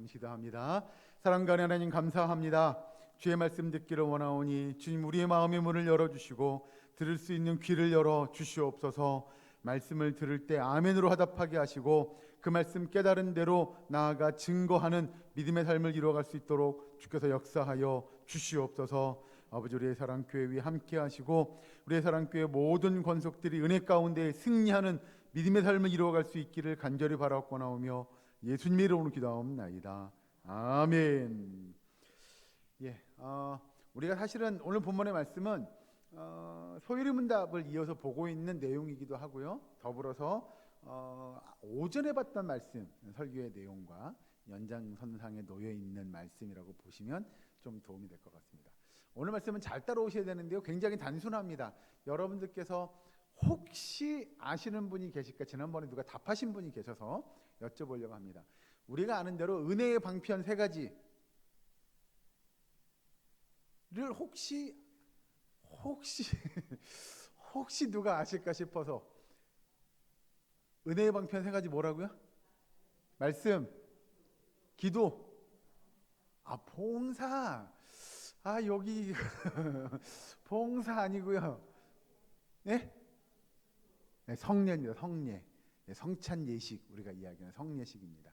기도합니다. 사랑과 하나님 감사합니다. 주의 말씀 듣기를 원하오니 주님 우리의 마음의 문을 열어주시고 들을 수 있는 귀를 열어 주시옵소서. 말씀을 들을 때 아멘으로 화답하게 하시고 그 말씀 깨달은 대로 나아가 증거하는 믿음의 삶을 이루어갈 수 있도록 주께서 역사하여 주시옵소서. 아버지 우리의 사랑교회 위에 함께 하시고 우리의 사랑교회 모든 권속들이 은혜 가운데 승리하는 믿음의 삶을 이루어갈 수 있기를 간절히 바라옵고나오며 예수님의 이름으로 기도하옵나이다. 아멘. 우리가 사실은 오늘 본문의 말씀은 소유리문답을 이어서 보고 있는 내용이기도 하고요. 더불어서 오전에 봤던 말씀, 설교의 내용과 연장선상에 놓여 있는 말씀이라고 보시면 좀 도움이 될 것 같습니다. 오늘 말씀은 잘 따라오셔야 되는데요. 굉장히 단순합니다. 여러분들께서 혹시 아시는 분이 계실까? 지난번에 누가 답하신 분이 계셔서 여쭤보려고 합니다. 우리가 아는 대로 은혜의 방편 3가지를 혹시 누가 아실까 싶어서. 은혜의 방편 3가지 뭐라고요? 말씀, 기도, 봉사. 여기 봉사 아니고요. 네? 성례입니다. 성례. 성찬 예식, 우리가 이야기하는 성례식입니다.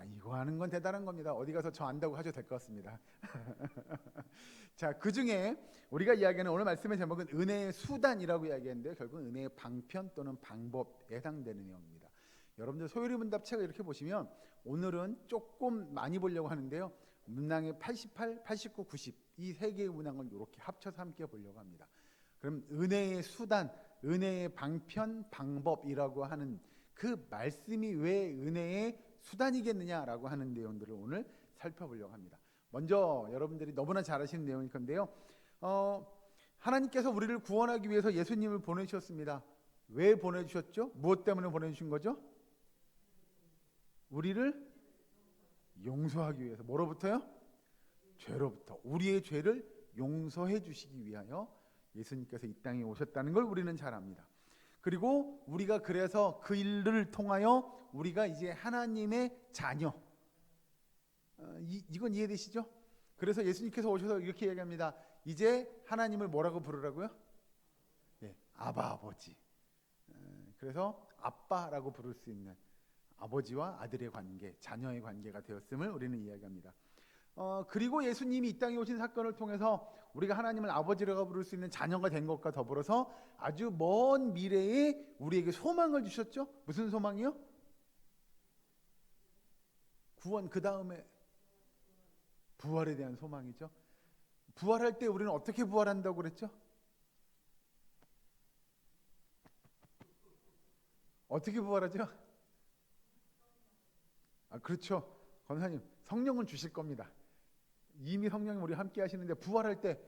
이거 하는 건 대단한 겁니다. 어디 가서 저 안다고 하셔도 될 것 같습니다. 자, 그 중에 우리가 이야기하는 오늘 말씀의 제목은 은혜의 수단이라고 이야기했는데요. 결국은 은혜의 방편 또는 방법에 해당되는 내용입니다. 여러분들 소유리문답 책을 이렇게 보시면 오늘은 조금 많이 보려고 하는데요. 문항의 88, 89, 90 이 3개의 문항을 이렇게 합쳐서 함께 보려고 합니다. 그럼 은혜의 수단, 은혜의 방편, 방법이라고 하는 그 말씀이 왜 은혜의 수단이겠느냐라고 하는 내용들을 오늘 살펴보려고 합니다. 먼저 여러분들이 너무나 잘 아시는 내용일 건데요. 하나님께서 우리를 구원하기 위해서 예수님을 보내주셨습니다. 왜 보내주셨죠? 무엇 때문에 보내주신 거죠? 우리를 용서하기 위해서. 뭐로부터요? 죄로부터. 우리의 죄를 용서해 주시기 위하여 예수님께서 이 땅에 오셨다는 걸 우리는 잘 압니다. 그리고 우리가 그래서 그 일을 통하여 우리가 이제 하나님의 자녀. 이건 이해되시죠? 그래서 예수님께서 오셔서 이렇게 얘기합니다. 이제 하나님을 뭐라고 부르라고요? 아바 아버지. 그래서 아빠라고 부를 수 있는 아버지와 아들의 관계, 자녀의 관계가 되었음을 우리는 이야기합니다. 그리고 예수님이 이 땅에 오신 사건을 통해서 우리가 하나님을 아버지라고 부를 수 있는 자녀가 된 것과 더불어서 아주 먼 미래에 우리에게 소망을 주셨죠. 무슨 소망이요? 구원, 그 다음에 부활에 대한 소망이죠. 부활할 때 우리는 어떻게 부활한다고 그랬죠? 어떻게 부활하죠? 그렇죠. 권사님, 성령을 주실 겁니다. 이미 성령이 우리 함께 하시는데 부활할 때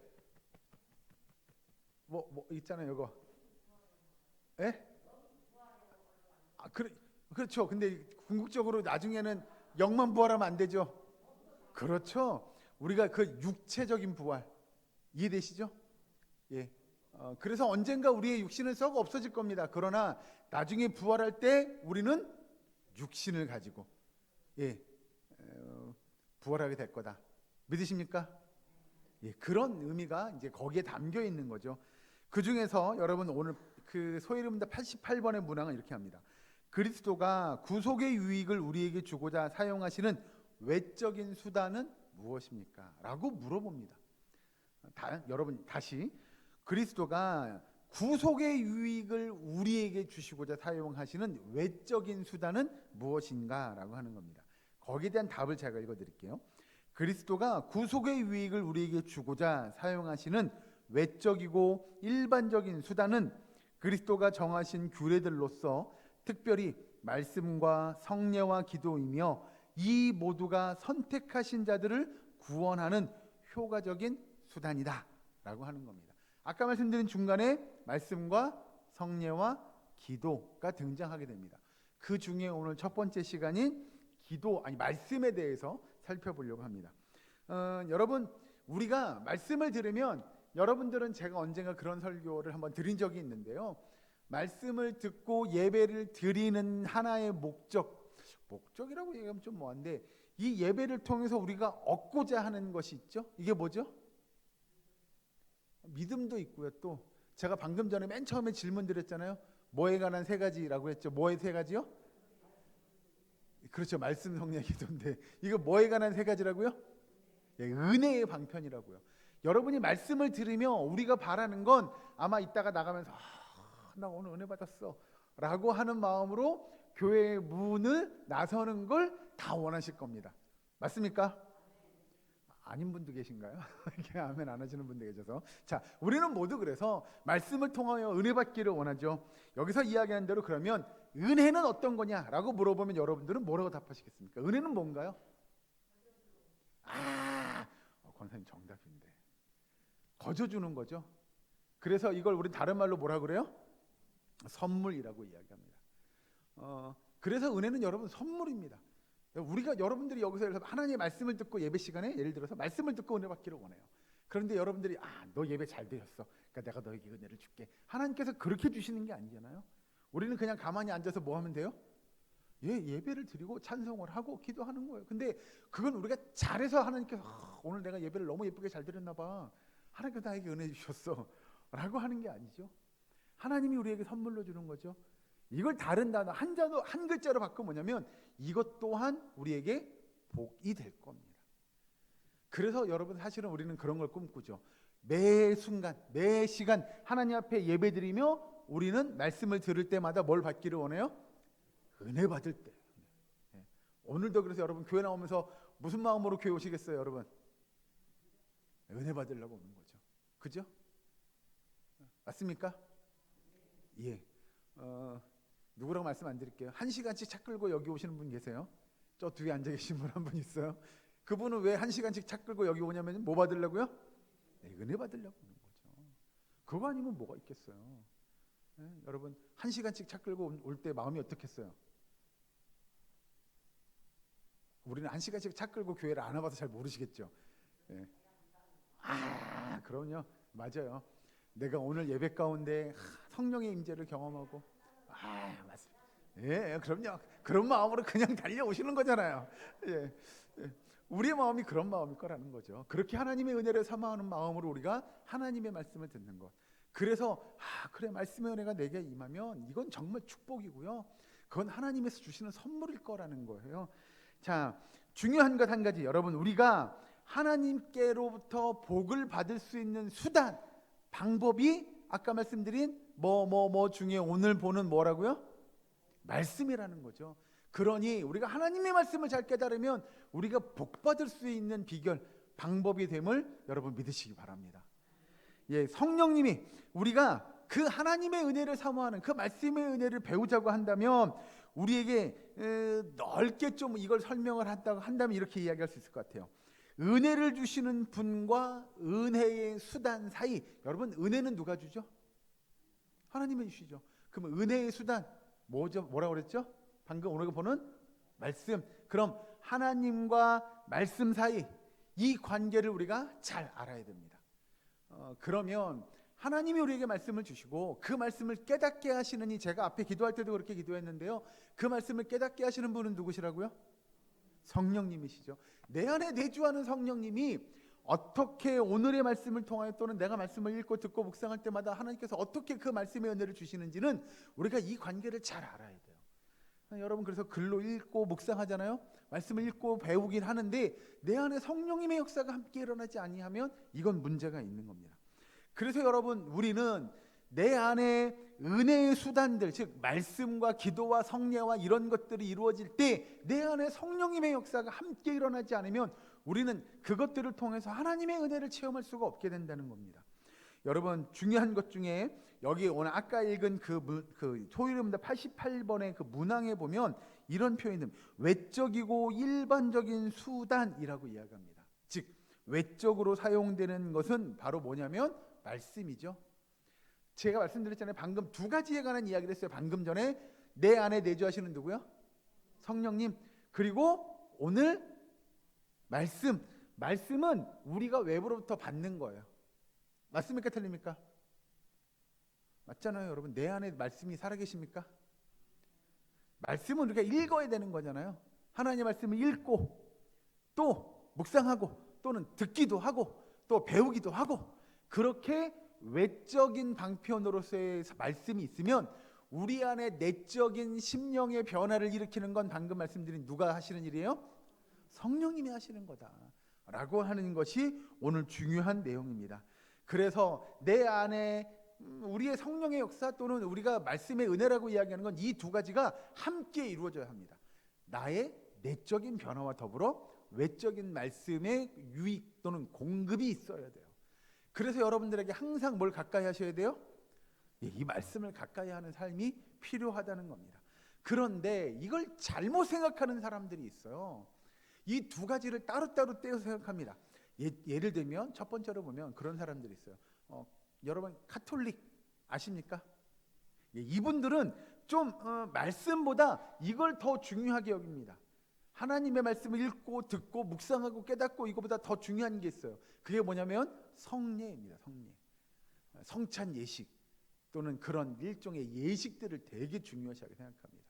뭐 있잖아요, 이거. 그렇죠. 근데 궁극적으로 나중에는 영만 부활하면 안 되죠. 그렇죠. 우리가 그 육체적인 부활 이해되시죠? 그래서 언젠가 우리의 육신은 썩어 없어질 겁니다. 그러나 나중에 부활할 때 우리는 육신을 가지고 부활하게 될 거다. 믿으십니까? 그런 의미가 이제 거기에 담겨 있는 거죠. 그 중에서 여러분 오늘 그 소유리문답 88번의 문항은 이렇게 합니다. 그리스도가 구속의 유익을 우리에게 주고자 사용하시는 외적인 수단은 무엇입니까? 라고 물어봅니다. 여러분 다시, 그리스도가 구속의 유익을 우리에게 주시고자 사용하시는 외적인 수단은 무엇인가? 라고 하는 겁니다. 거기에 대한 답을 제가 읽어드릴게요. 그리스도가 구속의 유익을 우리에게 주고자 사용하시는 외적이고 일반적인 수단은 그리스도가 정하신 규례들로서 특별히 말씀과 성례와 기도이며 이 모두가 선택하신 자들을 구원하는 효과적인 수단이다 라고 하는 겁니다. 아까 말씀드린 중간에 말씀과 성례와 기도가 등장하게 됩니다. 그 중에 오늘 첫 번째 시간인 말씀에 대해서 살펴보려고 합니다. 여러분, 우리가 말씀을 들으면, 여러분들은 제가 언젠가 그런 설교를 한번 드린 적이 있는데요. 말씀을 듣고 예배를 드리는 하나의 목적이라고 얘기하면 좀 뭐한데, 이 예배를 통해서 우리가 얻고자 하는 것이 있죠. 이게 뭐죠? 믿음도 있고요. 또 제가 방금 전에 맨 처음에 질문 드렸잖아요. 뭐에 관한 세 가지라고 했죠. 뭐의 세 가지요? 그렇죠. 말씀, 성령, 기도인데 이거 뭐에 관한 세 가지라고요? 예, 은혜의 방편이라고요. 여러분이 말씀을 들으며 우리가 바라는 건 아마 이따가 나가면서 나 오늘 은혜 받았어 라고 하는 마음으로 교회의 문을 나서는 걸 다 원하실 겁니다. 맞습니까? 아닌 분도 계신가요? 이렇게 아멘 안 하시는 분도 계셔서. 자, 우리는 모두 그래서 말씀을 통하여 은혜 받기를 원하죠. 여기서 이야기한 대로 그러면 은혜는 어떤 거냐라고 물어보면 여러분들은 뭐라고 답하시겠습니까? 은혜는 뭔가요? 권사님 정답인데. 거저 주는 거죠. 그래서 이걸 우리 다른 말로 뭐라 그래요? 선물이라고 이야기합니다. 그래서 은혜는 여러분 선물입니다. 우리가 여러분들이 여기서 하나님의 말씀을 듣고 예배 시간에 예를 들어서 말씀을 듣고 은혜 받기를 원해요. 그런데 여러분들이 너 예배 잘 드렸어. 그러니까 내가 너에게 은혜를 줄게. 하나님께서 그렇게 주시는 게 아니잖아요. 우리는 그냥 가만히 앉아서 뭐 하면 돼요? 예배를 드리고 찬송을 하고 기도하는 거예요. 근데 그건 우리가 잘해서 하나님께서 오늘 내가 예배를 너무 예쁘게 잘 드렸나 봐. 하나님께서 나에게 은혜 주셨어. 라고 하는 게 아니죠. 하나님이 우리에게 선물로 주는 거죠. 이걸 다른 단어 한 글자로 바꾸면 뭐냐면 이것 또한 우리에게 복이 될 겁니다. 그래서 여러분 사실은 우리는 그런 걸 꿈꾸죠. 매 순간 매 시간 하나님 앞에 예배드리며 우리는 말씀을 들을 때마다 뭘 받기를 원해요? 은혜 받을 때. 오늘도 그래서 여러분 교회 나오면서 무슨 마음으로 교회 오시겠어요, 여러분? 은혜 받으려고 오는 거죠. 그죠? 맞습니까? 예. 누구라고 말씀 안 드릴게요. 1시간씩 차 끌고 여기 오시는 분 계세요? 저 뒤에 앉아 계신 분 한 분 있어요? 그분은 왜 1시간씩 차 끌고 여기 오냐면 뭐 받으려고요? 은혜 받으려고 오는 거죠. 그거 아니면 뭐가 있겠어요? 여러분 1시간씩 차 끌고 올 때 마음이 어떻겠어요? 우리는 1시간씩 차 끌고 교회를 안 와봐서 잘 모르시겠죠. 그럼요. 맞아요. 내가 오늘 예배 가운데 성령의 임재를 경험하고 맞습니다. 그럼요. 그런 마음으로 그냥 달려오시는 거잖아요. 우리의 마음이 그런 마음일 거라는 거죠. 그렇게 하나님의 은혜를 사모하는 마음으로 우리가 하나님의 말씀을 듣는 것. 그래서 그래 말씀의 은혜가 내게 임하면 이건 정말 축복이고요. 그건 하나님에서 주시는 선물일 거라는 거예요. 자, 중요한 것 한 가지. 여러분 우리가 하나님께로부터 복을 받을 수 있는 수단, 방법이 아까 말씀드린 뭐 중에 오늘 보는 뭐라고요? 말씀이라는 거죠. 그러니 우리가 하나님의 말씀을 잘 깨달으면 우리가 복 받을 수 있는 비결, 방법이 됨을 여러분 믿으시기 바랍니다. 성령님이 우리가 그 하나님의 은혜를 사모하는 그 말씀의 은혜를 배우자고 한다면 우리에게 넓게 좀 이걸 설명을 한다면 이렇게 이야기할 수 있을 것 같아요. 은혜를 주시는 분과 은혜의 수단 사이, 여러분 은혜는 누가 주죠? 하나님이 주시죠. 그럼 은혜의 수단 뭐라고 그랬죠? 방금 오늘 보는 말씀. 그럼 하나님과 말씀 사이 이 관계를 우리가 잘 알아야 됩니다. 그러면 하나님이 우리에게 말씀을 주시고 그 말씀을 깨닫게 하시는 제가 앞에 기도할 때도 그렇게 기도했는데요. 그 말씀을 깨닫게 하시는 분은 누구시라고요? 성령님이시죠. 내 안에 내주하는 성령님이 어떻게 오늘의 말씀을 통하여 또는 내가 말씀을 읽고 듣고 묵상할 때마다 하나님께서 어떻게 그 말씀의 은혜를 주시는지는 우리가 이 관계를 잘 알아야 돼요. 여러분 그래서 글로 읽고 묵상하잖아요. 말씀을 읽고 배우긴 하는데 내 안에 성령님의 역사가 함께 일어나지 아니하면 이건 문제가 있는 겁니다. 그래서 여러분 우리는 내 안에 은혜의 수단들, 즉 말씀과 기도와 성례와 이런 것들이 이루어질 때 내 안에 성령님의 역사가 함께 일어나지 않으면 우리는 그것들을 통해서 하나님의 은혜를 체험할 수가 없게 된다는 겁니다. 여러분 중요한 것 중에 여기 오늘 아까 읽은 그 토요일입니다 88번의 그 문항에 보면 이런 표현은 외적이고 일반적인 수단이라고 이야기합니다. 즉 외적으로 사용되는 것은 바로 뭐냐면 말씀이죠. 제가 말씀드렸잖아요. 방금 두 가지에 관한 이야기를 했어요. 방금 전에 내 안에 내주하시는 누구요? 성령님. 그리고 오늘 말씀은 우리가 외부로부터 받는 거예요. 맞습니까? 틀립니까? 맞잖아요. 여러분 내 안에 말씀이 살아계십니까? 말씀은 우리가 읽어야 되는 거잖아요. 하나님의 말씀을 읽고 묵상하고 또는 듣기도 하고 또 배우기도 하고, 그렇게 외적인 방편으로서의 말씀이 있으면 우리 안에 내적인 심령의 변화를 일으키는 건 방금 말씀드린 누가 하시는 일이에요? 성령님이 하시는 거다 라고 하는 것이 오늘 중요한 내용입니다. 그래서 내 안에 우리의 성령의 역사 또는 우리가 말씀의 은혜라고 이야기하는 건 이 두 가지가 함께 이루어져야 합니다. 나의 내적인 변화와 더불어 외적인 말씀의 유익 또는 공급이 있어야 돼요. 그래서 여러분들에게 항상 뭘 가까이 하셔야 돼요? 이 말씀을 가까이 하는 삶이 필요하다는 겁니다. 그런데 이걸 잘못 생각하는 사람들이 있어요. 이 두 가지를 따로따로 떼어서 생각합니다. 예를 들면 첫 번째로 보면 그런 사람들이 있어요. 여러분 카톨릭 아십니까? 이분들은 좀 말씀보다 이걸 더 중요하게 여깁니다. 하나님의 말씀을 읽고 듣고 묵상하고 깨닫고 이거보다 더 중요한 게 있어요. 그게 뭐냐면 성례입니다. 성례, 성찬 예식 또는 그런 일종의 예식들을 되게 중요시하게 생각합니다.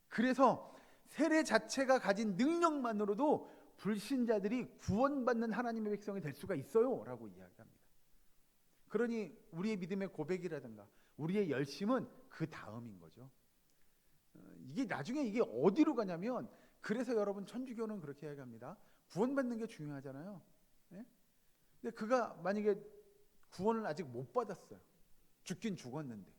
그래서 세례 자체가 가진 능력만으로도 불신자들이 구원받는 하나님의 백성이 될 수가 있어요 라고 이야기합니다. 그러니 우리의 믿음의 고백이라든가 우리의 열심은 그 다음인 거죠. 이게 나중에 이게 어디로 가냐면, 그래서 여러분 천주교는 그렇게 이야기합니다. 구원받는 게 중요하잖아요. 네? 근데 그가 만약에 구원을 아직 못 받았어요. 죽긴 죽었는데,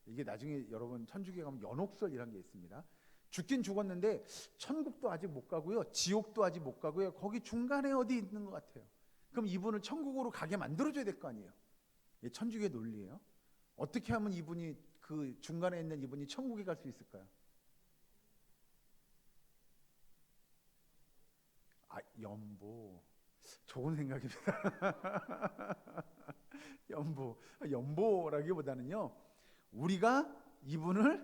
이게 나중에 여러분 천주교에 가면 연옥설이라는 게 있습니다. 죽긴 죽었는데 천국도 아직 못 가고요, 지옥도 아직 못 가고요, 거기 중간에 어디 있는 것 같아요. 그럼 이분을 천국으로 가게 만들어줘야 될 거 아니에요. 이게 천주교의 논리예요. 어떻게 하면 이분이 그 중간에 있는 이분이 천국에 갈 수 있을까요? 연보, 좋은 생각입니다. 연보라기보다는요, 우리가 이분을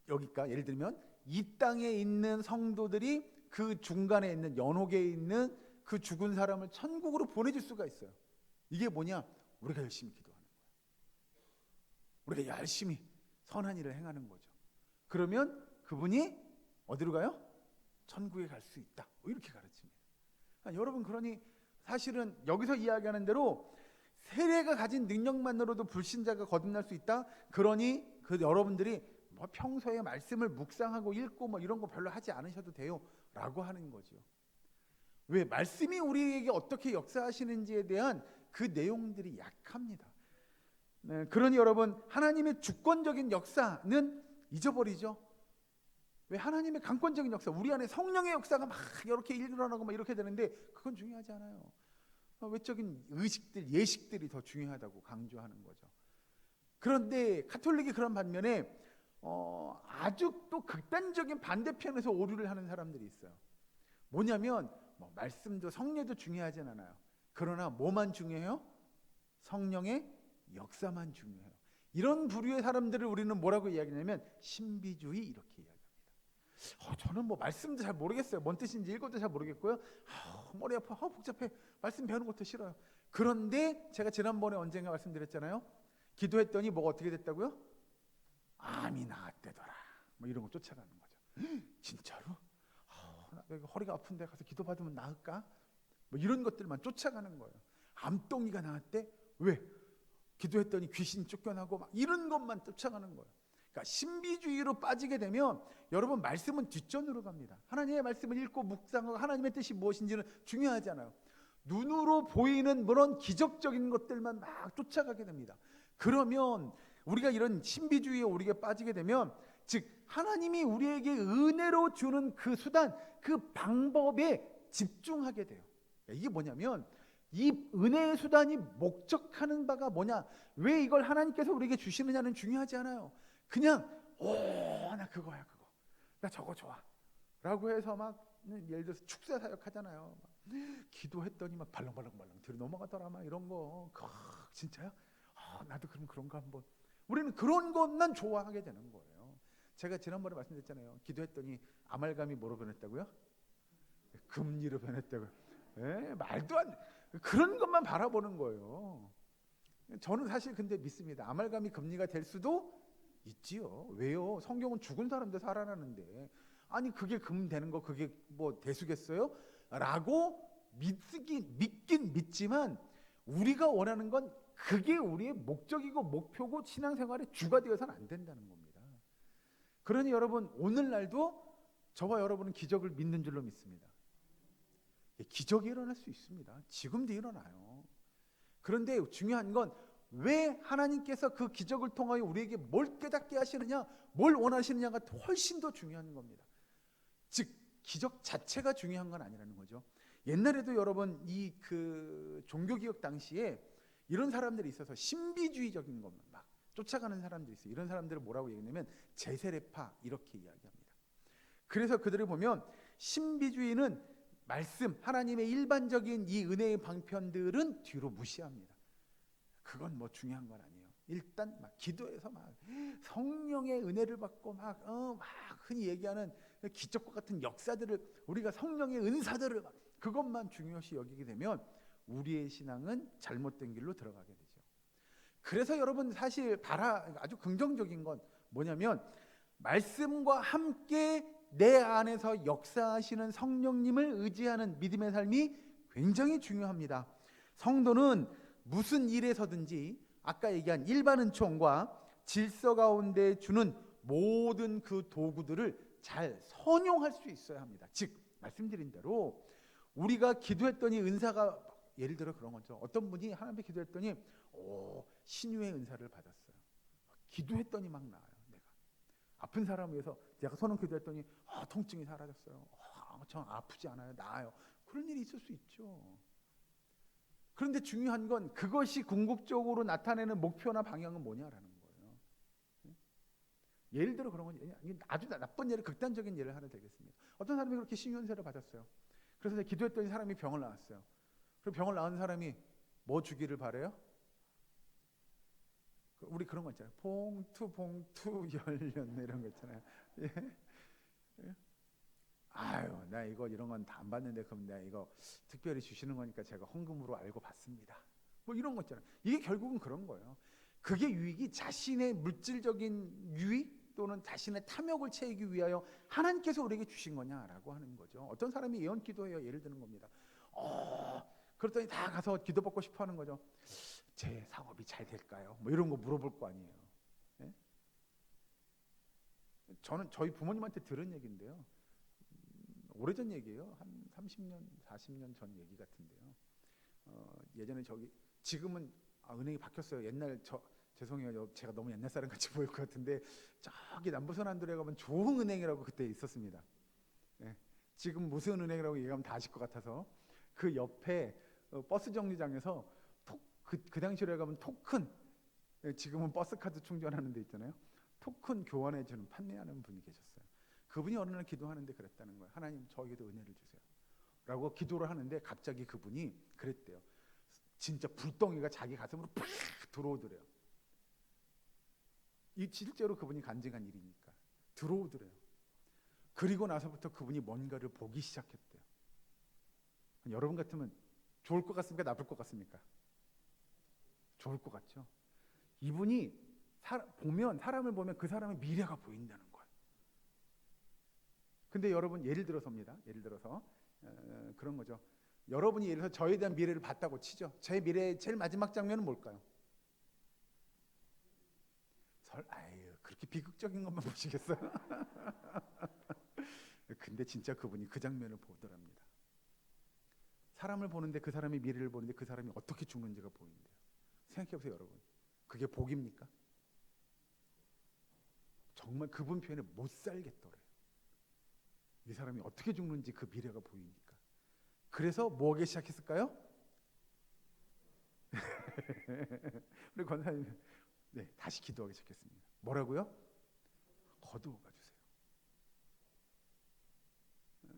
여기까 예를 들면 이 땅에 있는 성도들이 그 중간에 있는 연옥에 있는 그 죽은 사람을 천국으로 보내줄 수가 있어요. 이게 뭐냐? 우리가 열심히 기도하는 거예요. 우리가 열심히 선한 일을 행하는 거죠. 그러면 그분이 어디로 가요? 천국에 갈 수 있다. 이렇게 가르칩니다. 여러분, 그러니 사실은 여기서 이야기하는 대로 세례가 가진 능력만으로도 불신자가 거듭날 수 있다. 그러니 그 여러분들이 평소에 말씀을 묵상하고 읽고 이런 거 별로 하지 않으셔도 돼요 라고 하는 거죠. 왜? 말씀이 우리에게 어떻게 역사하시는지에 대한 그 내용들이 약합니다. 네, 그러니 여러분, 하나님의 주권적인 역사는 잊어버리죠. 왜? 하나님의 강권적인 역사, 우리 안에 성령의 역사가 막 이렇게 일어나고 이렇게 되는데 그건 중요하지 않아요. 외적인 의식들, 예식들이 더 중요하다고 강조하는 거죠. 그런데 카톨릭이 그런 반면에 아주 또 극단적인 반대편에서 오류를 하는 사람들이 있어요. 뭐냐면 말씀도 성례도 중요하진 않아요. 그러나 뭐만 중요해요? 성령의 역사만 중요해요. 이런 부류의 사람들을 우리는 뭐라고 이야기하냐면 신비주의 이렇게 이야기합니다. 저는 말씀도 잘 모르겠어요. 뭔 뜻인지 읽어도 잘 모르겠고요. 머리 아파, 복잡해. 말씀 배우는 것도 싫어요. 그런데 제가 지난번에 언젠가 말씀드렸잖아요. 기도했더니 뭐가 어떻게 됐다고요? 암이 나았대더라. 이런 거 쫓아가는 거죠. 진짜로? 나 허리가 아픈데 가서 기도받으면 나을까? 이런 것들만 쫓아가는 거예요. 암덩이가 나았대? 왜? 기도했더니 귀신 쫓겨나고 이런 것만 쫓아가는 거예요. 그러니까 신비주의로 빠지게 되면 여러분, 말씀은 뒷전으로 갑니다. 하나님의 말씀을 읽고 묵상하고 하나님의 뜻이 무엇인지는 중요하지 않아요. 눈으로 보이는 그런 기적적인 것들만 막 쫓아가게 됩니다. 그러면 우리가 이런 신비주의에 우리가 빠지게 되면, 즉 하나님이 우리에게 은혜로 주는 그 수단, 그 방법에 집중하게 돼요. 이게 뭐냐면, 이 은혜의 수단이 목적하는 바가 뭐냐, 왜 이걸 하나님께서 우리에게 주시느냐는 중요하지 않아요. 그냥 나 그거야, 그거 나 저거 좋아 라고 해서 예를 들어서 축사 사역 하잖아요. 기도했더니 발렁발렁 뒤로 넘어가더라, 이런 거. 진짜요? 나도 그럼 그런 거 한번. 우리는 그런 것만 좋아하게 되는 거예요. 제가 지난번에 말씀드렸잖아요. 기도했더니 아말감이 뭐로 변했다고요? 금리로 변했다고요. 말도 안 돼. 그런 것만 바라보는 거예요. 저는 사실 근데 믿습니다. 아말감이 금리가 될 수도 있지요. 왜요? 성경은 죽은 사람도 살아나는데, 아니 그게 금 되는 거 그게 대수겠어요? 라고 믿긴 믿지만 우리가 원하는 건 그게 우리의 목적이고 목표고 신앙생활의 주가 되어서는 안 된다는 겁니다. 그러니 여러분, 오늘날도 저와 여러분은 기적을 믿는 줄로 믿습니다. 기적이 일어날 수 있습니다. 지금도 일어나요. 그런데 중요한 건 왜 하나님께서 그 기적을 통하여 우리에게 뭘 깨닫게 하시느냐, 뭘 원하시느냐가 훨씬 더 중요한 겁니다. 즉 기적 자체가 중요한 건 아니라는 거죠. 옛날에도 여러분 이 그 종교개혁 당시에 이런 사람들이 있어서 신비주의적인 것만 막 쫓아가는 사람들이 있어요. 이런 사람들을 뭐라고 얘기하냐면 제세례파 이렇게 이야기합니다. 그래서 그들을 보면 신비주의는 말씀, 하나님의 일반적인 이 은혜의 방편들은 뒤로 무시합니다. 그건 뭐 중요한 건 아니에요. 일단 막 기도해서 막 성령의 은혜를 받고 막 흔히 얘기하는 기적과 같은 역사들을, 우리가 성령의 은사들을 그것만 중요시 여기게 되면 우리의 신앙은 잘못된 길로 들어가게 되죠. 그래서 여러분 사실 아주 긍정적인 건 뭐냐면 말씀과 함께 내 안에서 역사하시는 성령님을 의지하는 믿음의 삶이 굉장히 중요합니다. 성도는 무슨 일에서든지 아까 얘기한 일반 은총과 질서 가운데 주는 모든 그 도구들을 잘 선용할 수 있어야 합니다. 즉 말씀드린 대로 우리가 기도했더니 은사가, 예를 들어 그런 거죠. 어떤 분이 하나님께 기도했더니 신유의 은사를 받았어요. 기도했더니 막 나아요. 내가 아픈 사람을 위해서 내가 손을 기도했더니 통증이 사라졌어요. 저 아프지 않아요. 나아요. 그런 일이 있을 수 있죠. 그런데 중요한 건 그것이 궁극적으로 나타내는 목표나 방향은 뭐냐라는 거예요. 예를 들어 그런 건 아주 나쁜 예를, 극단적인 예를 하나 되겠습니다. 어떤 사람이 그렇게 신유 은사를 받았어요. 그래서 기도했더니 사람이 병을 나았어요. 그럼 병을 나은 사람이 뭐 주기를 바래요? 우리 그런 거 있잖아요. 봉투 열렸네 이런 거 있잖아요. 예? 예? 아유, 나 이런 건 다 안 받는데 그럼 내가 이거 특별히 주시는 거니까 제가 헌금으로 알고 받습니다. 뭐 이런 거 있잖아요. 이게 결국은 그런 거예요. 그게 유익이 자신의 물질적인 유익 또는 자신의 탐욕을 채우기 위하여 하나님께서 우리에게 주신 거냐라고 하는 거죠. 어떤 사람이 예언 기도해요. 예를 드는 겁니다. 그랬더니 다 가서 기도 받고 싶어 하는 거죠. 제 사업이 잘 될까요? 뭐 이런 거 물어볼 거 아니에요. 예? 저는 저희 부모님한테 들은 얘기인데요. 오래전 얘기예요. 한 30년, 40년 전 얘기 같은데요. 예전에 지금은 은행이 바뀌었어요. 옛날 죄송해요. 제가 너무 옛날 사람 같이 보일 것 같은데 저기 남부선안도에 가면 조흥은행이라고 그때 있었습니다. 예. 지금 무슨 은행이라고 얘기하면 다 아실 것 같아서 그 옆에 버스 정류장에서 그 당시로 가면 토큰, 지금은 버스카드 충전하는 데 있잖아요. 토큰 교환해주는 판매하는 분이 계셨어요. 그분이 어느 날 기도하는데 그랬다는 거예요. 하나님 저에게도 은혜를 주세요 라고 기도를 하는데 갑자기 그분이 그랬대요. 진짜 불덩이가 자기 가슴으로 팍 들어오더래요. 이 실제로 그분이 간증한 일이니까 들어오더래요. 그리고 나서부터 그분이 뭔가를 보기 시작했대요. 여러분 같으면 좋을 것 같습니까? 나쁠 것 같습니까? 좋을 것 같죠. 이분이 사람을 보면 그 사람의 미래가 보인다는 거예요. 근데 여러분 예를 들어서입니다. 예를 들어서 그런 거죠. 여러분이 예를 들어서 저에 대한 미래를 봤다고 치죠. 제 미래의 제일 마지막 장면은 뭘까요? 아유, 그렇게 비극적인 것만 보시겠어요? 근데 진짜 그분이 그 장면을 보더랍니다. 사람을 보는데, 그 사람의 미래를 보는데 그 사람이 어떻게 죽는지가 보인대요. 생각해보세요 여러분. 그게 복입니까? 정말 그분 표현에 못 살겠더래요. 이 사람이 어떻게 죽는지 그 미래가 보이니까. 그래서 뭐 하기 시작했을까요? 우리 권사님 다시 기도하기 시작했습니다. 뭐라고요? 거두어가 주세요.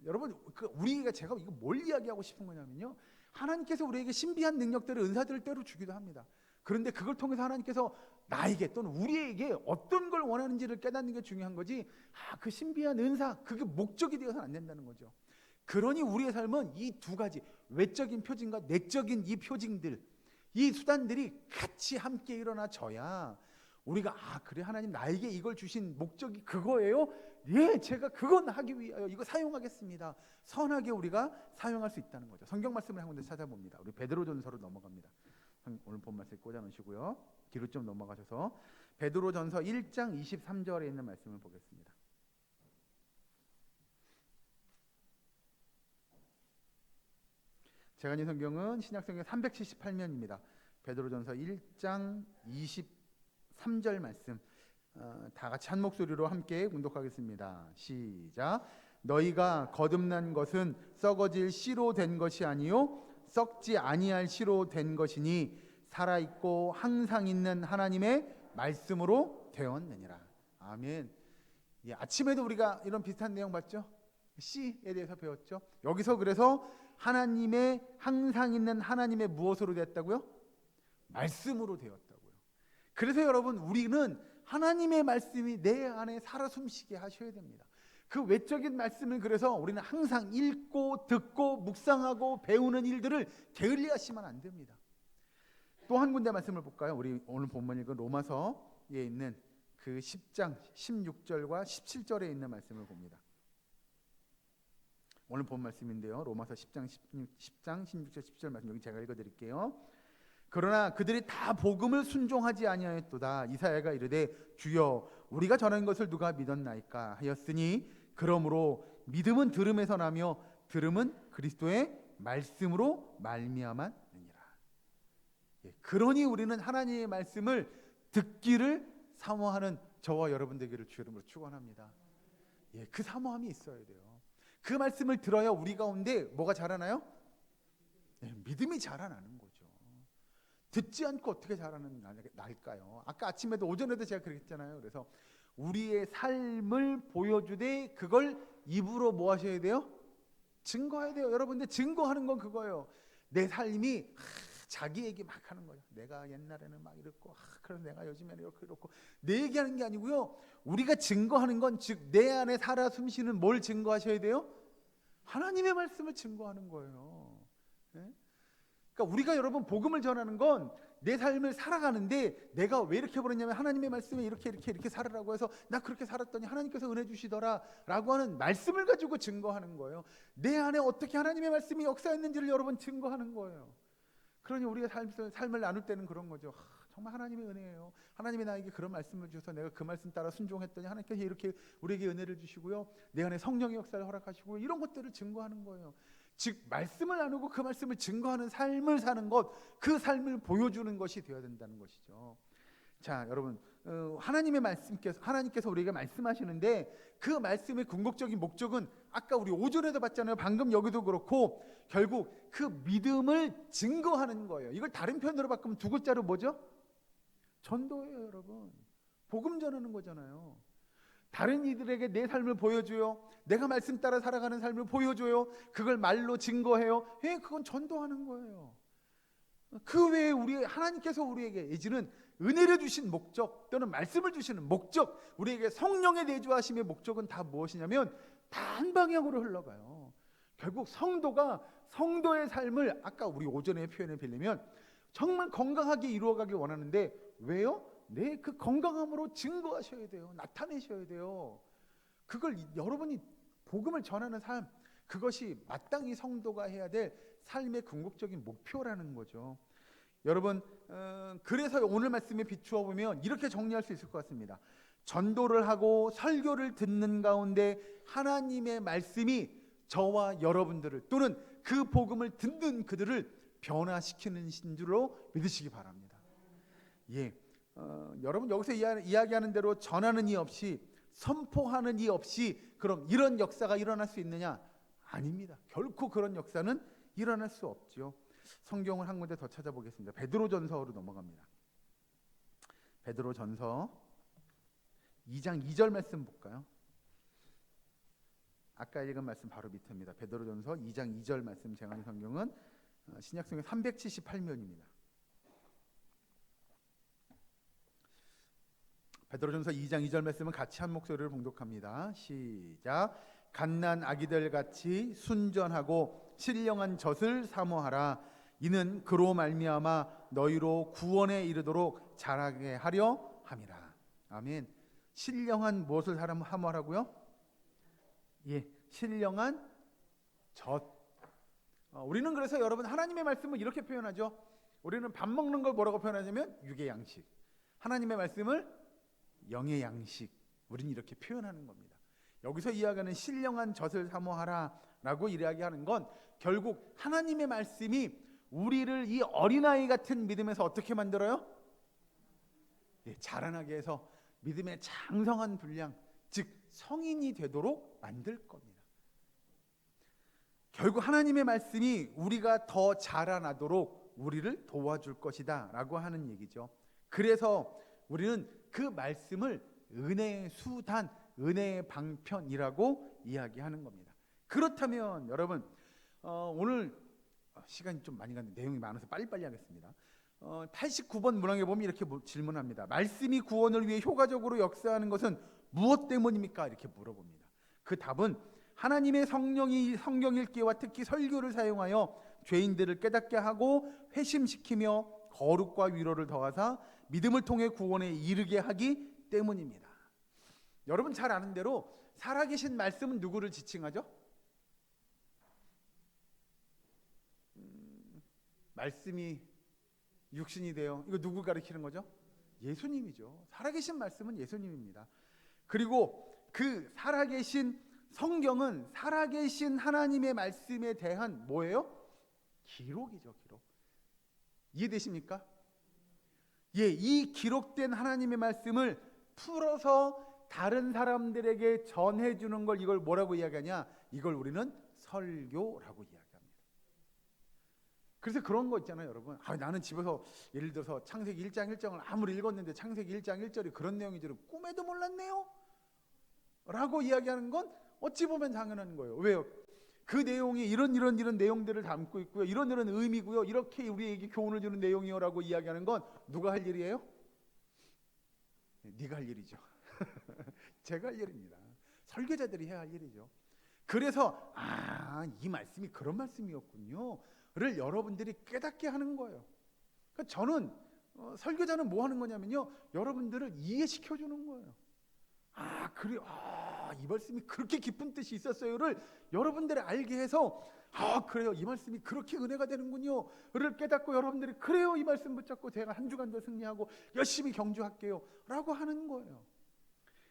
여러분, 제가 이거 뭘 이야기하고 싶은 거냐면요, 하나님께서 우리에게 신비한 능력들을, 은사들을 때로 주기도 합니다. 그런데 그걸 통해서 하나님께서 나에게 또는 우리에게 어떤 걸 원하는지를 깨닫는 게 중요한 거지, 그 신비한 은사, 그게 목적이 되어서는 안 된다는 거죠. 그러니 우리의 삶은 이 두 가지, 외적인 표징과 내적인 이 표징들, 이 수단들이 같이 함께 일어나져야 우리가 그래, 하나님 나에게 이걸 주신 목적이 그거예요? 예, 제가 그건 하기 위하여 이거 사용하겠습니다. 선하게 우리가 사용할 수 있다는 거죠. 성경 말씀을 한 군데 찾아봅니다. 우리 베드로전서로 넘어갑니다. 오늘 본 말씀 꽂아 놓으시고요. 뒤로 좀 넘어가셔서 베드로전서 1장 23절에 있는 말씀을 보겠습니다. 제가 읽은 성경은 신약성경 378면입니다. 베드로전서 1장 23절 말씀, 다 같이 한 목소리로 함께 문독하겠습니다. 시작. 너희가 거듭난 것은 썩어질 씨로 된 것이 아니요 썩지 아니할 씨로 된 것이니 살아있고 항상 있는 하나님의 말씀으로 되었느니라. 아멘. 예, 아침에도 우리가 이런 비슷한 내용 봤죠? 씨에 대해서 배웠죠. 여기서 그래서 하나님의 항상 있는 하나님의 무엇으로 되었다고요? 말씀으로 되었다고요. 그래서 여러분, 우리는 하나님의 말씀이 내 안에 살아 숨쉬게 하셔야 됩니다. 그 외적인 말씀을 그래서 우리는 항상 읽고 듣고 묵상하고 배우는 일들을 게을리하시면 안 됩니다. 또 한 군데 말씀을 볼까요? 우리 오늘 본문 읽은 로마서에 있는 그 10장 16절과 17절에 있는 말씀을 봅니다. 오늘 본 말씀인데요. 로마서 10장 16절 17절 말씀 여기 제가 읽어드릴게요. 그러나 그들이 다 복음을 순종하지 아니하였도다. 이사야가 이르되 주여 우리가 전한 것을 누가 믿었나이까 하였으니 그러므로 믿음은 들음에서 나며 들음은 그리스도의 말씀으로 말미암았느니라. 예, 그러니 우리는 하나님의 말씀을 듣기를 사모하는 저와 여러분 되기를 주 이름으로 축원합니다. 예, 그 사모함이 있어야 돼요. 그 말씀을 들어야 우리 가운데 뭐가 자라나요? 예, 믿음이 자라나는 거죠. 듣지 않고 어떻게 자라날까요? 아까 아침에도 오전에도 제가 그랬잖아요. 그래서 우리의 삶을 보여주되 그걸 입으로 뭐 하셔야 돼요? 증거해야 돼요. 여러분들 증거하는 건 그거예요. 내 삶이 자기 얘기 막 하는 거예요. 내가 옛날에는 막 이랬고 그래서 내가 요즘에는 이렇게 이렇고 내 얘기하는 게 아니고요. 우리가 증거하는 건 즉 내 안에 살아 숨쉬는 뭘 증거하셔야 돼요? 하나님의 말씀을 증거하는 거예요. 네? 그러니까 우리가 여러분 복음을 전하는 건 내 삶을 살아가는데 내가 왜 이렇게 버렸냐면 하나님의 말씀에 이렇게 살으라고 해서 나 그렇게 살았더니 하나님께서 은혜 주시더라 라고 하는 말씀을 가지고 증거하는 거예요. 내 안에 어떻게 하나님의 말씀이 역사했는지를 여러분 증거하는 거예요. 그러니 우리가 삶을 나눌 때는 그런 거죠. 정말 하나님의 은혜예요. 하나님이 나에게 그런 말씀을 주셔서 내가 그 말씀 따라 순종했더니 하나님께서 이렇게 우리에게 은혜를 주시고요. 내 안에 성령의 역사를 허락하시고 이런 것들을 증거하는 거예요. 즉 말씀을 나누고 그 말씀을 증거하는 삶을 사는 것, 그 삶을 보여주는 것이 되어야 된다는 것이죠. 자, 여러분, 하나님께서 우리에게 말씀하시는데 그 말씀의 궁극적인 목적은 아까 우리 오전에도 봤잖아요. 방금 여기도 그렇고 결국 그 믿음을 증거하는 거예요. 이걸 다른 표현으로 바꾸면 두 글자로 뭐죠? 전도예요, 여러분. 복음 전하는 거잖아요. 다른 이들에게 내 삶을 보여줘요. 내가 말씀 따라 살아가는 삶을 보여줘요. 그걸 말로 증거해요. 예, 그건 전도하는 거예요. 그 외에 하나님께서 우리에게 이제는 은혜를 주신 목적 또는 말씀을 주시는 목적, 우리에게 성령의 내주하심의 목적은 다 무엇이냐면 다 한 방향으로 흘러가요. 결국 성도의 삶을 아까 우리 오전에 표현을 빌리면 정말 건강하게 이루어가길 원하는데 왜요? 네, 그 건강함으로 증거하셔야 돼요. 나타내셔야 돼요. 그걸 여러분이 복음을 전하는 삶, 그것이 마땅히 성도가 해야 될 삶의 궁극적인 목표라는 거죠. 여러분, 그래서 오늘 말씀에 비추어 보면 이렇게 정리할 수 있을 것 같습니다. 전도를 하고 설교를 듣는 가운데 하나님의 말씀이 저와 여러분들을 또는 그 복음을 듣는 그들을 변화시키는 신주로 믿으시기 바랍니다. 예, 여러분 여기서 이야기하는 대로 전하는 이 없이 선포하는 이 없이 그럼 이런 역사가 일어날 수 있느냐? 아닙니다. 결코 그런 역사는 일어날 수 없죠. 성경을 한 군데 더 찾아보겠습니다. 베드로전서로 넘어갑니다. 베드로전서 2장 2절 말씀 볼까요? 아까 읽은 말씀 바로 밑입니다. 베드로전서 2장 2절 말씀 제가 읽은 성경은 신약성경 378면입니다. 베드로전서 2장 2절 말씀은 같이 한 목소리를 봉독합니다. 시작. 갓난 아기들 같이 순전하고 신령한 젖을 사모하라. 이는 그로 말미암아 너희로 구원에 이르도록 자라게 하려 함이라. 아멘. 신령한 무엇을 사모하라고요? 신령한 젖. 우리는 그래서 여러분 하나님의 말씀을 이렇게 표현하죠. 우리는 밥 먹는 걸 뭐라고 표현하냐면 육의 양식, 하나님의 말씀을 영의 양식. 우리는 이렇게 표현하는 겁니다. 여기서 이야기하는 신령한 젖을 사모하라 라고 이야기하는 건 결국 하나님의 말씀이 우리를 이 어린아이 같은 믿음에서 어떻게 만들어요? 자라나게 해서 믿음의 장성한 분량, 즉 성인이 되도록 만들 겁니다. 결국 하나님의 말씀이 우리가 더 자라나도록 우리를 도와줄 것이다 라고 하는 얘기죠. 그래서 우리는 그 말씀을 은혜의 수단, 은혜의 방편이라고 이야기하는 겁니다. 그렇다면 여러분 오늘 시간이 좀 많이 갔는데 내용이 많아서 빨리빨리 하겠습니다. 89번 문항에 보면 이렇게 질문합니다. 말씀이 구원을 위해 효과적으로 역사하는 것은 무엇 때문입니까? 이렇게 물어봅니다. 그 답은 하나님의 성령이 성경 읽기와 특히 설교를 사용하여 죄인들을 깨닫게 하고 회심시키며 거룩과 위로를 더하사 믿음을 통해 구원에 이르게 하기 때문입니다. 여러분 잘 아는 대로 살아계신 말씀은 누구를 지칭하죠? 말씀이 육신이 되어, 이거 누구 가리키는 거죠? 예수님이죠. 살아계신 말씀은 예수님입니다. 그리고 그 살아계신 성경은 살아계신 하나님의 말씀에 대한 뭐예요? 기록이죠. 기록. 이해되십니까? 이 기록된 하나님의 말씀을 풀어서 다른 사람들에게 전해주는 걸 이걸 뭐라고 이야기하냐? 이걸 우리는 설교라고 이야기합니다. 그래서 그런 거 있잖아요, 여러분. 나는 집에서 예를 들어서 창세기 1장 1장을 아무리 읽었는데 창세기 1장 1절이 그런 내용인 줄은 꿈에도 몰랐네요 라고 이야기하는 건 어찌 보면 당연한 거예요. 왜요? 그 내용이 이런 내용들을 담고 있고요, 이런 의미고요, 이렇게 우리에게 교훈을 주는 내용이요 라고 이야기하는 건 누가 할 일이에요? 네가 할 일이죠. 제가 할 일입니다. 설교자들이 해야 할 일이죠. 그래서 이 말씀이 그런 말씀이었군요 를 여러분들이 깨닫게 하는 거예요. 그러니까 저는 설교자는 뭐 하는 거냐면요, 여러분들을 이해시켜 주는 거예요. 그래요. 이 말씀이 그렇게 깊은 뜻이 있었어요를 여러분들이 알게 해서 그래요, 이 말씀이 그렇게 은혜가 되는군요 를 깨닫고 여러분들이 그래요, 이 말씀 붙잡고 제가 한 주간도 승리하고 열심히 경주할게요 라고 하는 거예요.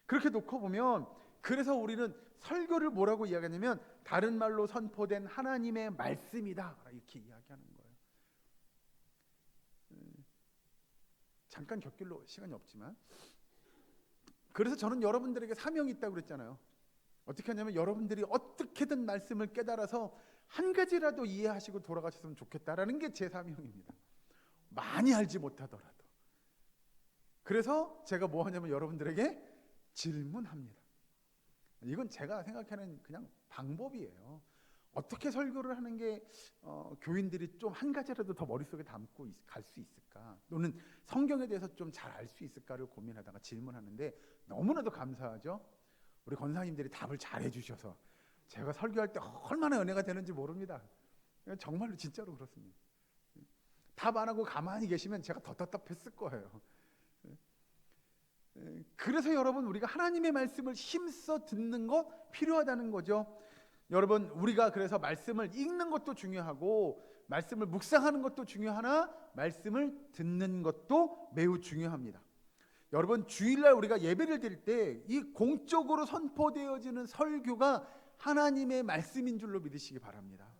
그렇게 놓고 보면 그래서 우리는 설교를 뭐라고 이야기하냐면 다른 말로 선포된 하나님의 말씀이다 이렇게 이야기하는 거예요. 잠깐 곁길로 시간이 없지만, 그래서 저는 여러분들에게 사명이 있다고 그랬잖아요. 어떻게 하냐면 여러분들이 어떻게든 말씀을 깨달아서 한 가지라도 이해하시고 돌아가셨으면 좋겠다라는 게 제 사명입니다. 많이 알지 못하더라도. 그래서 제가 뭐 하냐면 여러분들에게 질문합니다. 이건 제가 생각하는 그냥 방법이에요. 어떻게 설교를 하는 게 교인들이 좀 한 가지라도 더 머릿속에 담고 갈 수 있을까, 또는 성경에 대해서 좀 잘 알 수 있을까를 고민하다가 질문하는데 너무나도 감사하죠. 우리 권사님들이 답을 잘 해주셔서 제가 설교할 때 얼마나 은혜가 되는지 모릅니다. 정말로 진짜로 그렇습니다. 답 안 하고 가만히 계시면 제가 더 답답했을 거예요. 그래서 여러분 우리가 하나님의 말씀을 힘써 듣는 거 필요하다는 거죠. 여러분 우리가 그래서 말씀을 읽는 것도 중요하고 말씀을 묵상하는 것도 중요하나 말씀을 듣는 것도 매우 중요합니다. 여러분 주일날 우리가 예배를 드릴 때 이 공적으로 선포되어지는 설교가 하나님의 말씀인 줄로 믿으시기 바랍니다.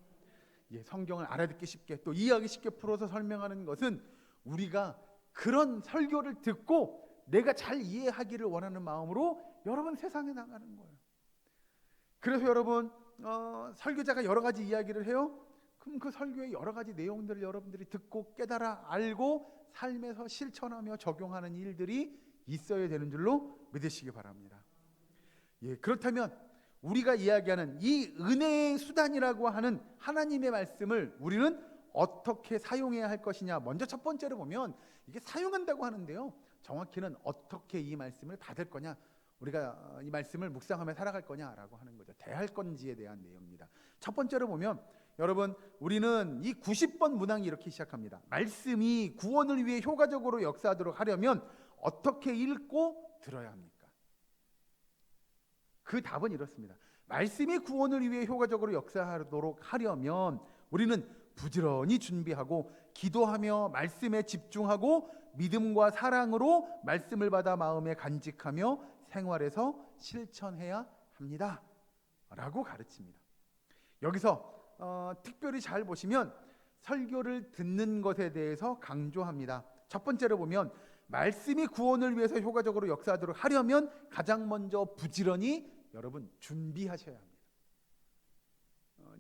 성경을 알아듣기 쉽게 또 이해하기 쉽게 풀어서 설명하는 것은 우리가 그런 설교를 듣고 내가 잘 이해하기를 원하는 마음으로 여러분 세상에 나가는 거예요. 그래서 여러분 설교자가 여러 가지 이야기를 해요. 그럼 그 설교의 여러 가지 내용들을 여러분들이 듣고 깨달아 알고 삶에서 실천하며 적용하는 일들이 있어야 되는 줄로 믿으시기 바랍니다. 그렇다면 우리가 이야기하는 이 은혜의 수단이라고 하는 하나님의 말씀을 우리는 어떻게 사용해야 할 것이냐. 먼저 첫 번째로 보면 이게 사용한다고 하는데요, 정확히는 어떻게 이 말씀을 받을 거냐, 우리가 이 말씀을 묵상하며 살아갈 거냐라고 하는 거죠. 대할 건지에 대한 내용입니다. 첫 번째로 보면 여러분 우리는 이 90번 문항이 이렇게 시작합니다. 말씀이 구원을 위해 효과적으로 역사하도록 하려면 어떻게 읽고 들어야 합니까? 그 답은 이렇습니다. 말씀이 구원을 위해 효과적으로 역사하도록 하려면 우리는 부지런히 준비하고 기도하며 말씀에 집중하고 믿음과 사랑으로 말씀을 받아 마음에 간직하며 생활에서 실천해야 합니다 라고 가르칩니다. 여기서 특별히 잘 보시면 설교를 듣는 것에 대해서 강조합니다. 첫 번째로 보면 말씀이 구원을 위해서 효과적으로 역사하도록 하려면 가장 먼저 부지런히 여러분 준비하셔야 합니다.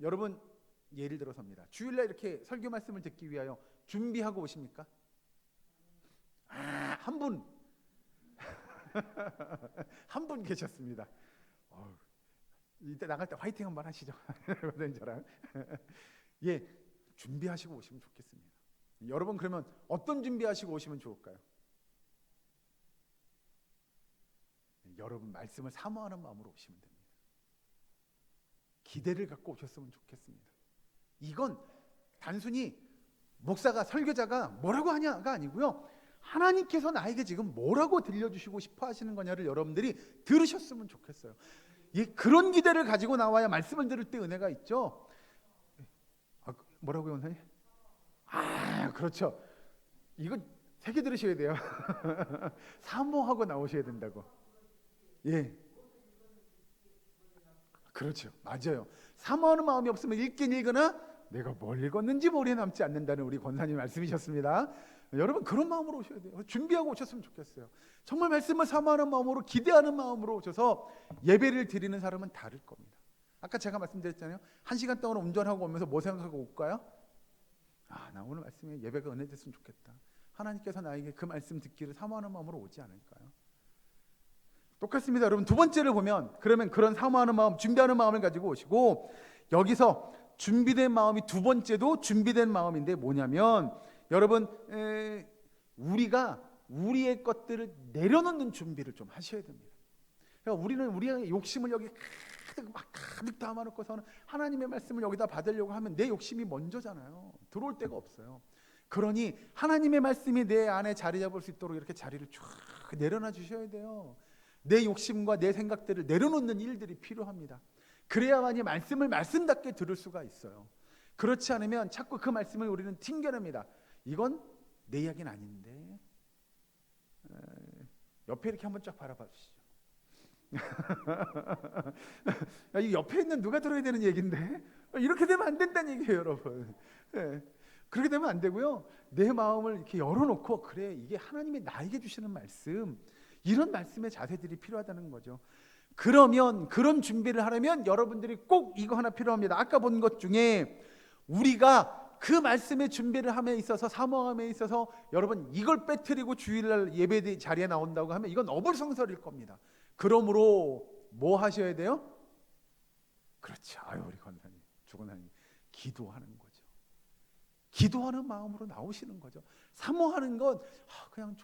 여러분 예를 들어서입니다. 주일날 이렇게 설교 말씀을 듣기 위하여 준비하고 오십니까? 한 분 한 분 계셨습니다. 이때 나갈 때 화이팅 한번 하시죠. 저랑 예, 준비하시고 오시면 좋겠습니다. 여러분 그러면 어떤 준비하시고 오시면 좋을까요? 여러분 말씀을 사모하는 마음으로 오시면 됩니다. 기대를 갖고 오셨으면 좋겠습니다. 이건 단순히 목사가 설교자가 뭐라고 하냐가 아니고요, 하나님께서 나에게 지금 뭐라고 들려주시고 싶어 하시는 거냐를 여러분들이 들으셨으면 좋겠어요. 예, 그런 기대를 가지고 나와야 말씀을 들을 때 은혜가 있죠. 뭐라고요, 원사님? 그렇죠. 이거 새겨 들으셔야 돼요. 사모하고 나오셔야 된다고. 예, 그렇죠. 맞아요. 사모하는 마음이 없으면 읽긴 읽으나 내가 뭘 읽었는지 머리에 남지 않는다는 우리 권사님 말씀이셨습니다. 여러분 그런 마음으로 오셔야 돼요. 준비하고 오셨으면 좋겠어요. 정말 말씀을 사모하는 마음으로, 기대하는 마음으로 오셔서 예배를 드리는 사람은 다를 겁니다. 아까 제가 말씀드렸잖아요. 1시간 동안 운전하고 오면서 뭐 생각하고 올까요? 나 오늘 말씀에 예배가 은혜됐으면 좋겠다. 하나님께서 나에게 그 말씀 듣기를 사모하는 마음으로 오지 않을까요? 똑같습니다. 여러분 두 번째를 보면 그러면 그런 사모하는 마음, 준비하는 마음을 가지고 오시고, 여기서 준비된 마음이 두 번째도 준비된 마음인데 뭐냐면 여러분 우리가 우리의 것들을 내려놓는 준비를 좀 하셔야 됩니다. 그러니까 우리는 우리의 욕심을 여기 가득 담아놓고서는 하나님의 말씀을 여기다 받으려고 하면 내 욕심이 먼저잖아요. 들어올 데가 없어요. 그러니 하나님의 말씀이 내 안에 자리 잡을 수 있도록 이렇게 자리를 쫙 내려놔 주셔야 돼요. 내 욕심과 내 생각들을 내려놓는 일들이 필요합니다. 그래야만이 말씀을 말씀답게 들을 수가 있어요. 그렇지 않으면 자꾸 그 말씀을 우리는 튕겨냅니다. 이건 내 이야기는 아닌데. 옆에 이렇게 한번 쫙 바라봐 주시죠. 이 옆에 있는 누가 들어야 되는 얘기인데 이렇게 되면 안 된다는 얘기예요, 여러분. 그렇게 되면 안 되고요. 내 마음을 이렇게 열어놓고 그래, 이게 하나님이 나에게 주시는 말씀, 이런 말씀의 자세들이 필요하다는 거죠. 그러면 그런 준비를 하려면 여러분들이 꼭 이거 하나 필요합니다. 아까 본 것 중에 우리가 그 말씀의 준비를 함에 있어서, 사모함에 있어서 여러분 이걸 빼뜨리고 주일날 예배 자리에 나온다고 하면 이건 어불성설일 겁니다. 그러므로 뭐 하셔야 돼요? 그렇죠. 우리 권사님, 주권사님, 기도하는 거죠. 기도하는 마음으로 나오시는 거죠. 사모하는 건 그냥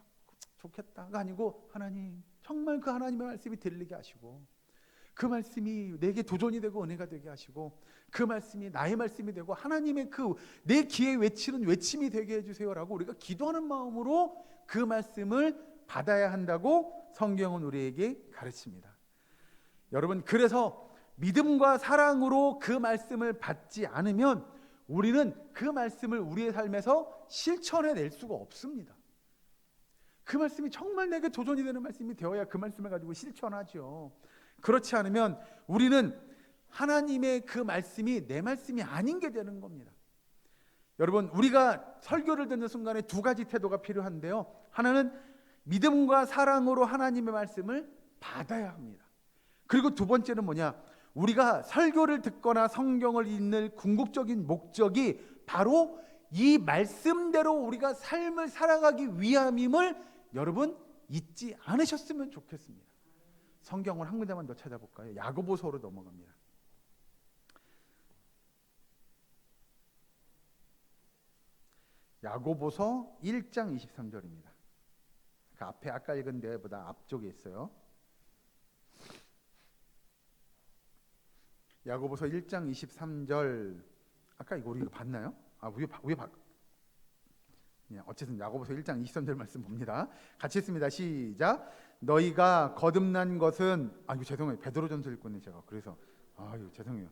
좋겠다가 아니고, 하나님 정말 그 하나님의 말씀이 들리게 하시고, 그 말씀이 내게 도전이 되고 은혜가 되게 하시고, 그 말씀이 나의 말씀이 되고 하나님의 그 내 귀에 외치는 외침이 되게 해주세요라고 우리가 기도하는 마음으로 그 말씀을 받아야 한다고 성경은 우리에게 가르칩니다. 여러분, 그래서 믿음과 사랑으로 그 말씀을 받지 않으면 우리는 그 말씀을 우리의 삶에서 실천해낼 수가 없습니다. 그 말씀이 정말 내게 도전이 되는 말씀이 되어야 그 말씀을 가지고 실천하죠. 그렇지 않으면 우리는 하나님의 그 말씀이 내 말씀이 아닌 게 되는 겁니다. 여러분, 우리가 설교를 듣는 순간에 두 가지 태도가 필요한데요. 하나는 믿음과 사랑으로 하나님의 말씀을 받아야 합니다. 그리고 두 번째는 뭐냐? 우리가 설교를 듣거나 성경을 읽는 궁극적인 목적이 바로 이 말씀대로 우리가 삶을 살아가기 위함임을 여러분 잊지 않으셨으면 좋겠습니다. 성경을 한 군데만 더 찾아볼까요? 야고보서로 넘어갑니다. 야고보서 1장 23절입니다. 그 앞에 아까 읽은 데보다 앞쪽에 있어요. 야고보서 1장 23절. 아까 이거 우리 봤나요? 위에 어쨌든 야고보서 1장 23절 말씀 봅니다. 같이 읽습니다. 시작. 너희가 거듭난 것은 이거 죄송해요. 베드로전서 읽고 있네 제가. 그래서 아유 죄송해요.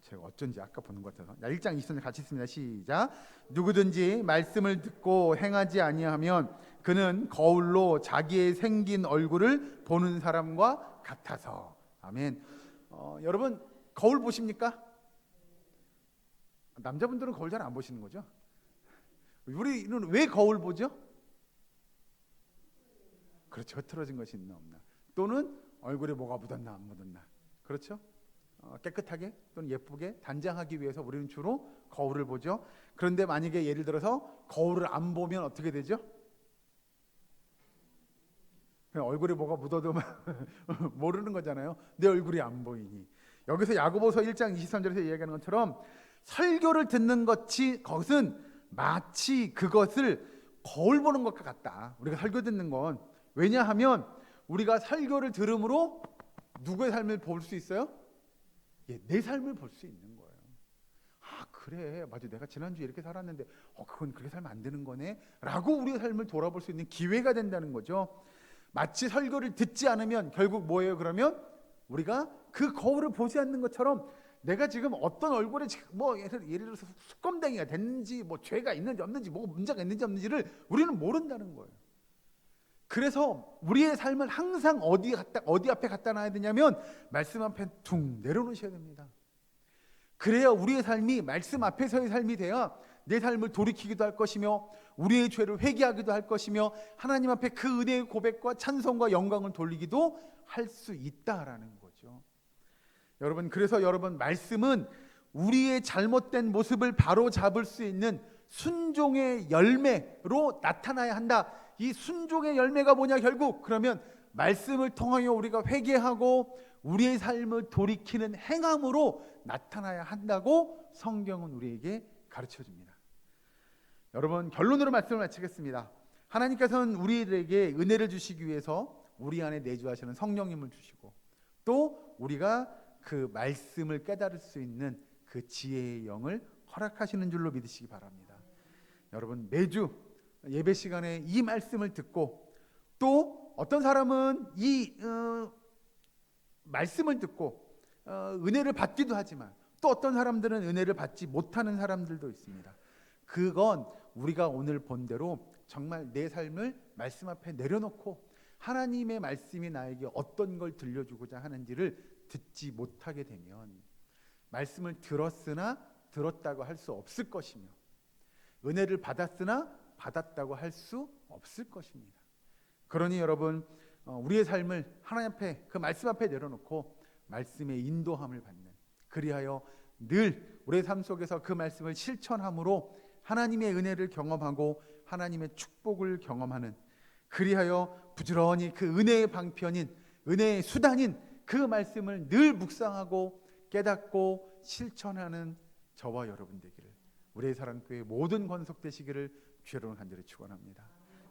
제가 어쩐지 아까 보는 것 같아서. 자, 1장 20절 같이 있습니다. 시작. 누구든지 말씀을 듣고 행하지 아니하면 그는 거울로 자기의 생긴 얼굴을 보는 사람과 같아서. 아멘. 여러분 거울 보십니까? 남자분들은 거울 잘 안 보시는 거죠? 우리는 왜 거울 보죠? 그렇죠. 흐트러진 것이 있나 없나, 또는 얼굴에 뭐가 묻었나 안 묻었나. 그렇죠? 깨끗하게 또는 예쁘게 단장하기 위해서 우리는 주로 거울을 보죠. 그런데 만약에 예를 들어서 거울을 안 보면 어떻게 되죠? 그냥 얼굴에 뭐가 묻어도 모르는 거잖아요. 내 얼굴이 안 보이니. 여기서 야고보서 1장 23절에서 이야기하는 것처럼 설교를 듣는 것은 마치 그것을 거울 보는 것과 같다. 우리가 설교 듣는 건. 왜냐하면 우리가 설교를 들음으로 누구의 삶을 볼 수 있어요? 내 삶을 볼 수 있는 거예요. 아 그래 맞아, 내가 지난주에 이렇게 살았는데 그건 그렇게 살면 안 되는 거네 라고 우리의 삶을 돌아볼 수 있는 기회가 된다는 거죠. 마치 설교를 듣지 않으면 결국 뭐예요? 그러면 우리가 그 거울을 보지 않는 것처럼 내가 지금 어떤 얼굴에 지금 예를 들어서 수검댕이가 됐는지 죄가 있는지 없는지 문제가 있는지 없는지를 우리는 모른다는 거예요. 그래서 우리의 삶을 항상 어디 앞에 갖다 놔야 되냐면 말씀 앞에 둥 내려놓으셔야 됩니다. 그래야 우리의 삶이 말씀 앞에서의 삶이 돼야 내 삶을 돌이키기도 할 것이며 우리의 죄를 회개하기도 할 것이며 하나님 앞에 그 은혜의 고백과 찬송과 영광을 돌리기도 할 수 있다라는 거죠. 여러분, 그래서 여러분, 말씀은 우리의 잘못된 모습을 바로 잡을 수 있는 순종의 열매로 나타나야 한다. 이 순종의 열매가 뭐냐? 결국 그러면 말씀을 통하여 우리가 회개하고 우리의 삶을 돌이키는 행함으로 나타나야 한다고 성경은 우리에게 가르쳐 줍니다. 여러분, 결론으로 말씀을 마치겠습니다. 하나님께서는 우리들에게 은혜를 주시기 위해서 우리 안에 내주하시는 성령님을 주시고 또 우리가 그 말씀을 깨달을 수 있는 그 지혜의 영을 허락하시는 줄로 믿으시기 바랍니다. 여러분, 매주 예배 시간에 이 말씀을 듣고 또 어떤 사람은 이 말씀을 듣고 은혜를 받기도 하지만 또 어떤 사람들은 은혜를 받지 못하는 사람들도 있습니다. 그건 우리가 오늘 본 대로 정말 내 삶을 말씀 앞에 내려놓고 하나님의 말씀이 나에게 어떤 걸 들려주고자 하는지를 듣지 못하게 되면 말씀을 들었으나 들었다고 할 수 없을 것이며 은혜를 받았으나 받았다고 할 수 없을 것입니다. 그러니 여러분, 우리의 삶을 하나님 앞에 그 말씀 앞에 내려놓고 말씀의 인도함을 받는, 그리하여 늘 우리의 삶 속에서 그 말씀을 실천함으로 하나님의 은혜를 경험하고 하나님의 축복을 경험하는, 그리하여 부지런히 그 은혜의 방편인, 은혜의 수단인 그 말씀을 늘 묵상하고 깨닫고 실천하는 저와 여러분 되기를, 우리의 사랑교회 모든 권속되시기를 주여로 간절히 축원합니다.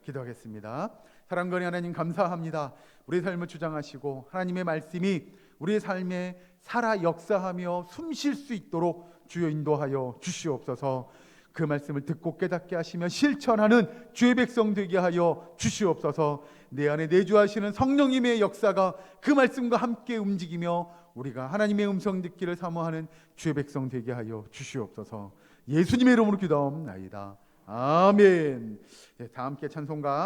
기도하겠습니다. 사랑하는 하나님, 감사합니다. 우리의 삶을 주장하시고 하나님의 말씀이 우리의 삶에 살아 역사하며 숨쉴 수 있도록 주여 인도하여 주시옵소서. 그 말씀을 듣고 깨닫게 하시며 실천하는 주의 백성 되게 하여 주시옵소서. 내 안에 내주하시는 성령님의 역사가 그 말씀과 함께 움직이며 우리가 하나님의 음성 듣기를 사모하는 주의 백성 되게 하여 주시옵소서. 예수님의 이름으로 기도하옵나이다. 아멘. 다 함께 찬송가